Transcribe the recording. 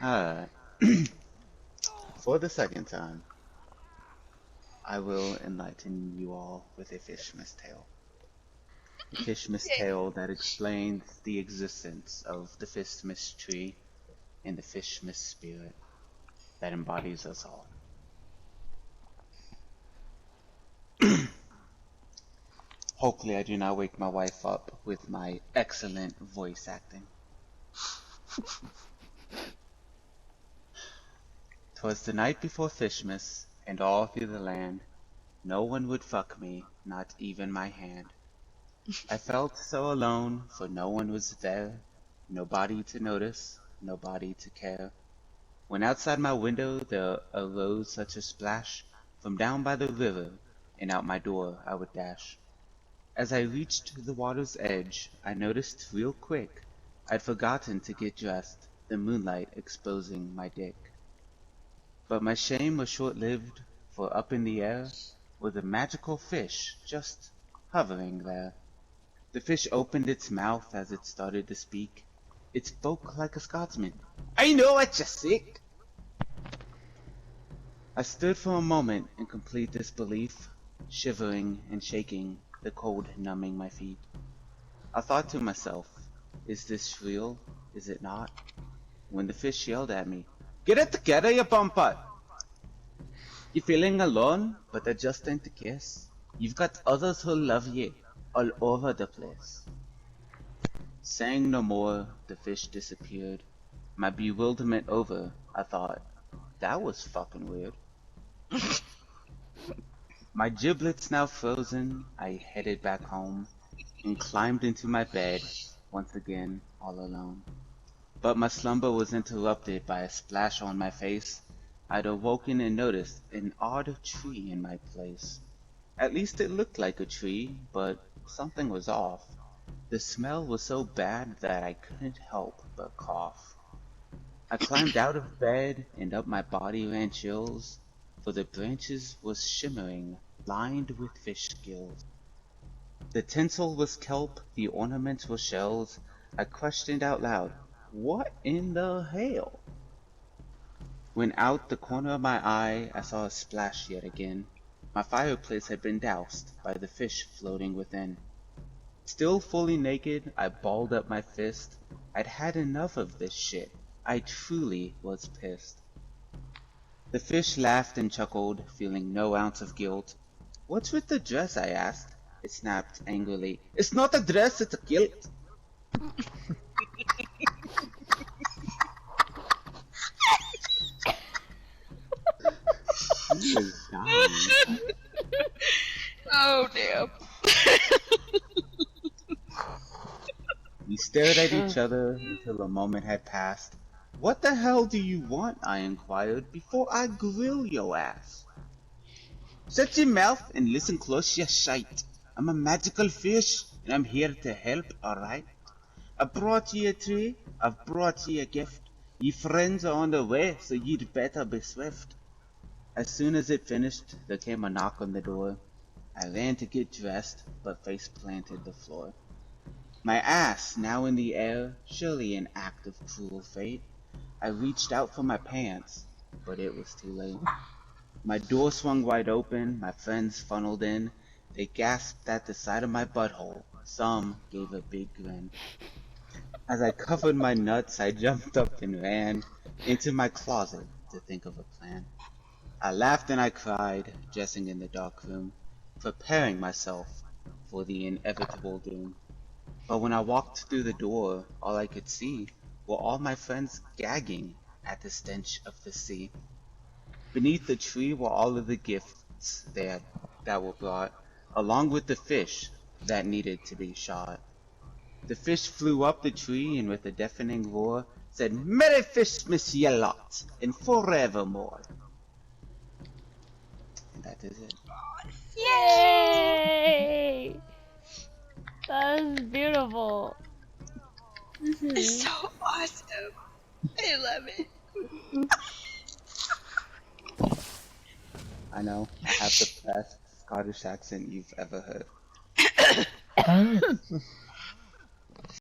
Alright. For the second time, I will enlighten you all with a Fishmus tale. A Fishmus tale that explains the existence of the Fishmus tree and the Fishmus spirit that embodies us all. Hopefully I do not wake my wife up with my excellent voice acting. 'Twas the night before Fishmas, and all through the land, no one would fuck me, not even my hand. I felt so alone, for no one was there, nobody to notice, nobody to care. When outside my window there arose such a splash, from down by the river, and out my door I would dash. As I reached the water's edge, I noticed real quick I'd forgotten to get dressed, the moonlight exposing my dick. But my shame was short-lived, for up in the air was a magical fish just hovering there. The fish opened its mouth as it started to speak. It spoke like a Scotsman. "I know what you're sick!" I stood for a moment in complete disbelief, shivering and shaking, the cold numbing my feet. I thought to myself, is this real? Is it not? When the fish yelled at me, "Get it together, you bumper! You feeling alone, but that just ain't the case. You've got others who love you all over the place." Saying no more, the fish disappeared. My bewilderment over, I thought, that was fucking weird. My giblets now frozen, I headed back home and climbed into my bed, once again all alone. But my slumber was interrupted by a splash on my face. I'd awoken and noticed an odd tree in my place. At least it looked like a tree, but something was off. The smell was so bad that I couldn't help but cough. I climbed out of bed and up my body ran chills, for the branches was shimmering, lined with fish gills. The tinsel was kelp, the ornaments were shells. I questioned out loud, what in the hell? When out the corner of my eye I saw a splash yet again. My fireplace had been doused by the fish floating within. Still fully naked, I balled up my fist. I'd had enough of this shit. I truly was pissed. The fish laughed and chuckled, feeling no ounce of guilt. "What's with the dress?" I asked. It snapped angrily. "It's not a dress, it's a kilt." He is dying. Oh, damn. We stared at each other until a moment had passed. "What the hell do you want?" I inquired, "before I grill your ass." "Shut your mouth and listen close, you shite. I'm a magical fish, and I'm here to help, alright? I brought you a tree, I've brought you a gift. Ye friends are on the way, so you'd better be swift." As soon as it finished, there came a knock on the door. I ran to get dressed, but face planted the floor. My ass now in the air, surely an act of cruel fate. I reached out for my pants, but it was too late. My door swung wide open, my friends funneled in. They gasped at the sight of my butthole. Some gave a big grin. As I covered my nuts, I jumped up and ran into my closet to think of a plan. I laughed and I cried, dressing in the dark room, preparing myself for the inevitable doom. But when I walked through the door, all I could see were all my friends gagging at the stench of the sea. Beneath the tree were all of the gifts that were brought, along with the fish that needed to be shot. The fish flew up the tree and with a deafening roar said, "Merry Fishmas, ye lot, and forevermore." And that is it. Yay! That was beautiful. It's so awesome. I love it. I know, I have the best Scottish accent you've ever heard.